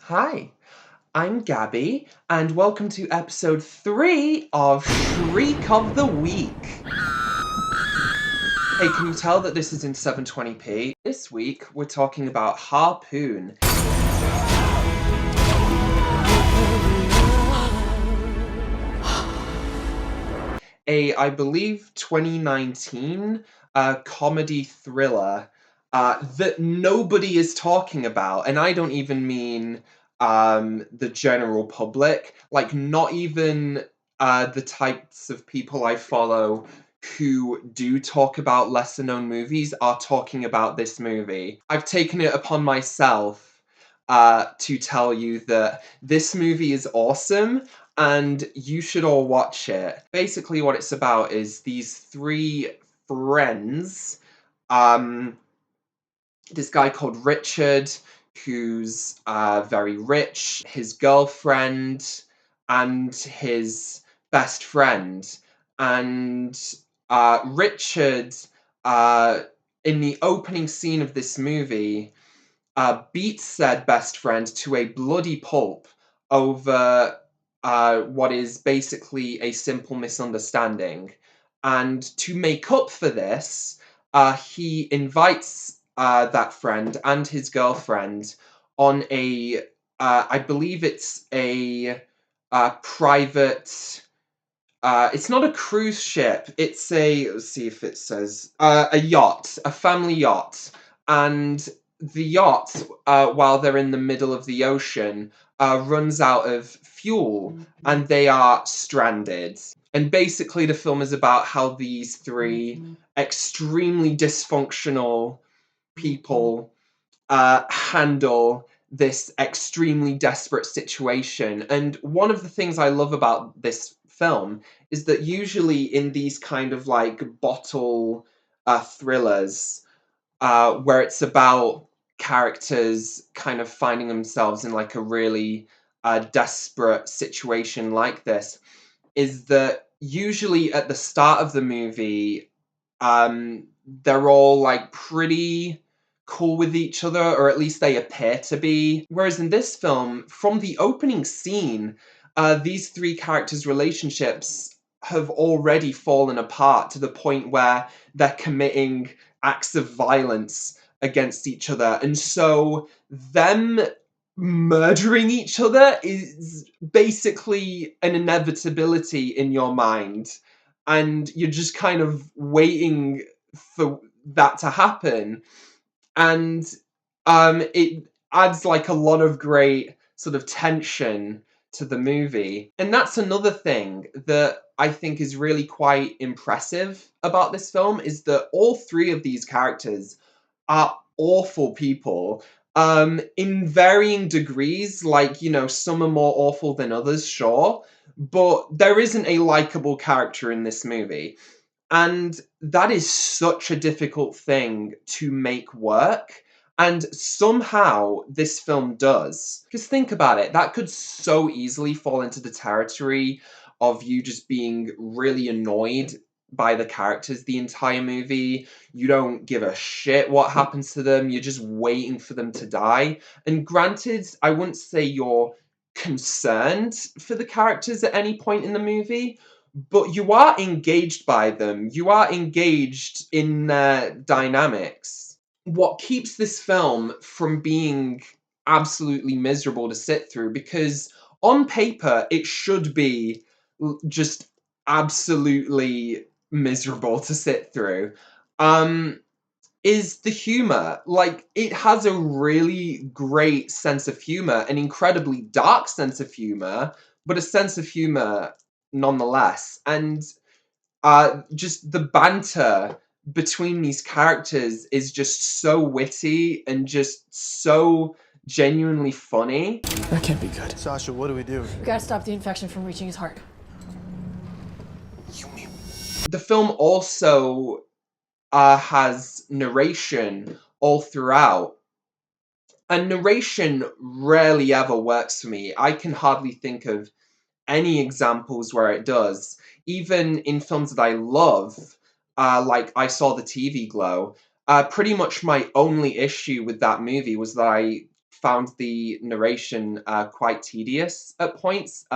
Hi, I'm Gabby, and welcome to episode 3 of Shriek of the Week. Hey, can you tell that this is in 720p? This week, we're talking about Harpoon. I believe, 2019 comedy thriller that nobody is talking about, and I don't even mean the general public, like not even the types of people I follow who do talk about lesser known movies are talking about this movie. I've taken it upon myself to tell you that this movie is awesome and you should all watch it. Basically, what it's about is these three friends. This guy called Richard, who's very rich, his girlfriend, and his best friend. And Richard, uh, in the opening scene of this movie, beats said best friend to a bloody pulp over what is basically a simple misunderstanding. And to make up for this, he invites that friend and his girlfriend on I believe it's a private. It's not a cruise ship. It's let's see if it says, a yacht, a family yacht. And the yacht, while they're in the middle of the ocean, runs out of fuel and they are stranded. And basically, the film is about how these three extremely dysfunctional people handle this extremely desperate situation. And one of the things I love about this film is that usually in these kind of like bottle thrillers, where it's about characters kind of finding themselves in like a really desperate situation like this, is that usually at the start of the movie, they're all like pretty cool with each other, or at least they appear to be. Whereas in this film, from the opening scene, these three characters' relationships have already fallen apart to the point where they're committing acts of violence against each other. And so them murdering each other is basically an inevitability in your mind. And you're just kind of waiting for that to happen. And it adds like a lot of great sort of tension to the movie. And that's another thing that I think is really quite impressive about this film, is that all three of these characters are awful people, in varying degrees. Like, you know, some are more awful than others, sure, but there isn't a likable character in this movie. And that is such a difficult thing to make work. And somehow this film does. Because think about it, that could so easily fall into the territory of you just being really annoyed by the characters the entire movie. You don't give a shit what happens to them, you're just waiting for them to die. And granted, I wouldn't say you're concerned for the characters at any point in the movie, but you are engaged by them. You are engaged in their dynamics. What keeps this film from being absolutely miserable to sit through, because on paper it should be just absolutely miserable to sit through, is the humor. Like, it has a really great sense of humor, an incredibly dark sense of humor, but a sense of humor nonetheless. And just the banter between these characters is just so witty and just so genuinely funny. That can't be good. Sasha, what do we do? We gotta stop the infection from reaching his heart. The film also has narration all throughout. And narration rarely ever works for me. I can hardly think of any examples where it does. Even in films that I love, like I Saw the TV Glow, pretty much my only issue with that movie was that I found the narration quite tedious at points.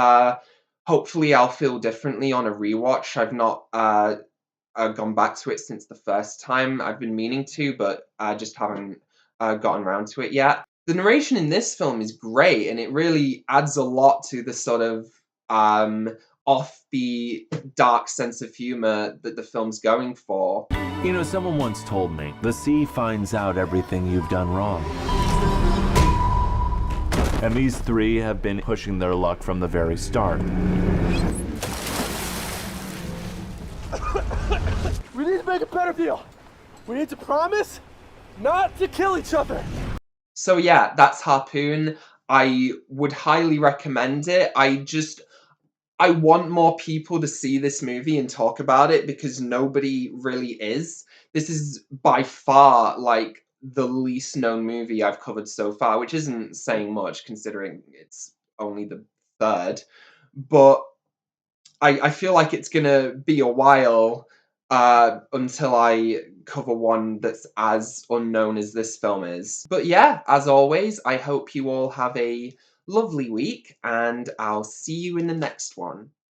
Hopefully I'll feel differently on a rewatch. I've not gone back to it since the first time. I've been meaning to, but I just haven't gotten around to it yet. The narration in this film is great, and it really adds a lot to the sort of offbeat, dark sense of humor that the film's going for. You know, someone once told me, the sea finds out everything you've done wrong. And these three have been pushing their luck from the very start. We need to make a better deal. We need to promise not to kill each other. So yeah, that's Harpoon. I would highly recommend it. I want more people to see this movie and talk about it because nobody really is. This is by far like the least known movie I've covered so far, which isn't saying much considering it's only the third. But I feel like it's gonna be a while until I cover one that's as unknown as this film is. But yeah, as always, I hope you all have a lovely week, and I'll see you in the next one.